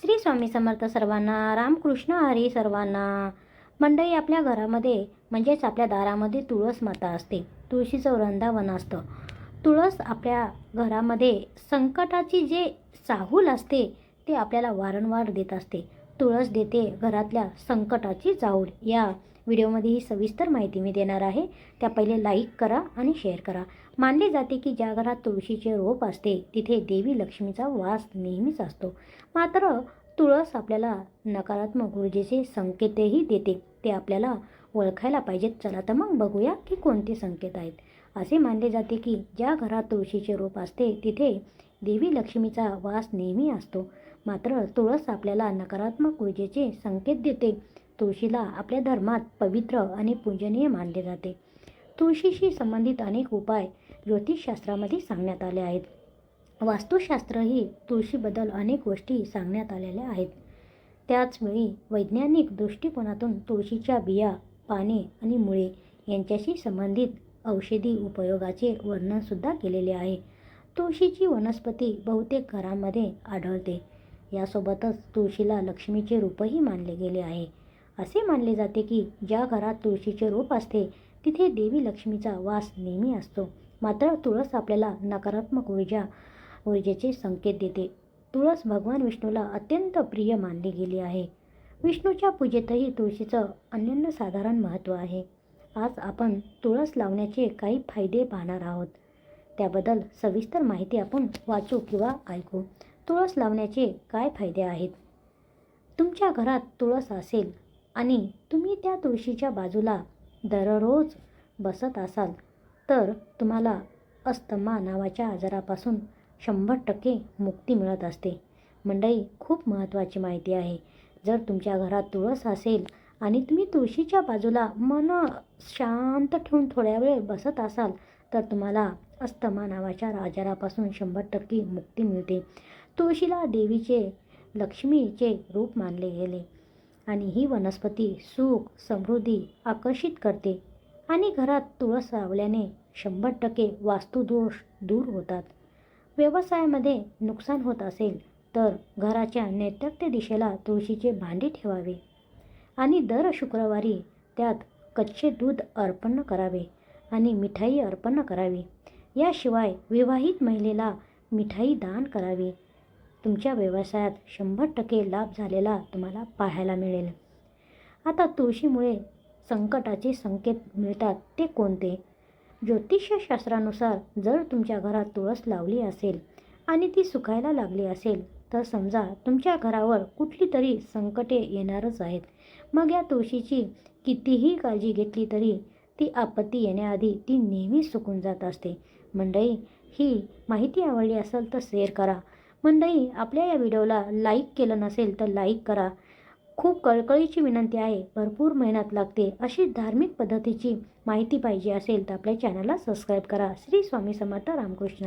श्री स्वामी समर्थ सर्वांना. रामकृष्ण हरी सर्वांना. मंडळी, आपल्या घरामध्ये म्हणजेच आपल्या दारामध्ये तुळस माता असते. तुळशीचं वृंदावन असतं. तुळस आपल्या घरामध्ये संकटाची जे चाहूल असते ते आपल्याला वारंवार देत असते. तुळस देते घरातल्या संकटाची चाहूल. या व्हिडिओमध्ये ही सविस्तर माहिती मी देणार आहे. त्या पहिले लाईक करा आणि शेअर करा. मानले जाते की ज्या घरात तुळशीचे रोप असते तिथे देवी लक्ष्मीचा वास नेहमीच असतो. मात्र तुळस आपल्याला नकारात्मक ऊर्जेचे संकेतही देते. ते आपल्याला ओळखायला पाहिजेत. चला तर मग बघूया की कोणते संकेत आहेत. असे मानले जाते की ज्या घरात तुळशीचे रोप असते तिथे देवी लक्ष्मीचा वास नेहमी असतो. मात्र तुळस आपल्याला नकारात्मक ऊर्जेचे संकेत देते. तुळशीला आपल्या धर्मात पवित्र आणि पूजनीय मानले जाते. तुळशीशी संबंधित अनेक उपाय ज्योतिषशास्त्रामध्ये सांगण्यात आले आहेत. वास्तुशास्त्रही तुळशीबद्दल अनेक गोष्टी सांगण्यात आलेल्या आहेत. त्याचवेळी वैज्ञानिक दृष्टिकोनातून तुळशीच्या बिया, पाने आणि मुळे यांच्याशी संबंधित औषधी उपयोगाचे वर्णनसुद्धा केलेले आहे. तुळशीची वनस्पती बहुतेक घरांमध्ये आढळते. यासोबतच तुळशीला लक्ष्मीचे रूपही मानले गेले आहे. असे मानले जाते की ज्या घरात तुळशीचे रोप असते तिथे देवी लक्ष्मीचा वास नेहमी असतो. मात्र तुळस आपल्याला नकारात्मक ऊर्जेचे संकेत देते. तुळस भगवान विष्णूला अत्यंत प्रिय मानली गेली आहे. विष्णूच्या पूजेतही तुळशीचं अनन्यसाधारण महत्त्व आहे. आज आपण तुळस लावण्याचे काही फायदे पाहणार आहोत. त्याबद्दल सविस्तर माहिती आपण वाचू किंवा ऐकू. तुळस लावण्याचे काय फायदे आहेत? तुमच्या घरात तुळस असेल आणि तुम्ही त्या तुळशीच्या बाजूला दररोज बसत असाल तर तुम्हाला अस्थमा नावाच्या आजारापासून 100% मुक्ती मिळत असते. मंडळी, खूप महत्त्वाची माहिती आहे. जर तुमच्या घरात तुळस असेल आणि तुम्ही तुळशीच्या बाजूला मन शांत ठेवून थोड्या वेळ बसत असाल तर तुम्हाला अस्थमा नावाच्या आजारापासून 100% मुक्ती मिळते. तुळशीला देवीचे, लक्ष्मीचे रूप मानले गेले आणि ही वनस्पती सुख, समृद्धी आकर्षित करते आणि घरात तुळस लावल्याने 100% वास्तुदोष दूर होतात. व्यवसायामध्ये नुकसान होत असेल तर घराच्या नैऋत्य दिशेला तुळशीचे भांडी ठेवावे आणि दर शुक्रवारी त्यात कच्चे दूध अर्पण करावे आणि मिठाई अर्पण करावी. याशिवाय विवाहित महिलेला मिठाई दान करावी. तुमच्या व्यवसायात 100% लाभ झालेला तुम्हाला पाहायला मिळेल. आता तुळशीमुळे संकटाचे संकेत मिळतात ते कोणते? ज्योतिषशास्त्रानुसार जर तुमच्या घरात तुळस लावली असेल आणि ती सुकायला लागली असेल तर समजा तुमच्या घरावर कुठली तरी संकटे येणारच आहेत. मग या तुळशीची कितीही काळजी घेतली तरी ती आपत्ती येण्याआधी ती नेहमीच सुकून जात असते. मंडळी, ही माहिती आवडली असेल तर शेअर करा. मंडळी, आपल्या या व्हिडिओला लाईक केलं नसेल तर लाईक करा. खूप कळकळीची विनंती आहे. भरपूर मेहनत लागते. अशी धार्मिक पद्धतीची माहिती पाहिजे असेल तर आपल्या चॅनलला सबस्क्राईब करा. श्री स्वामी समर्थ. रामकृष्ण.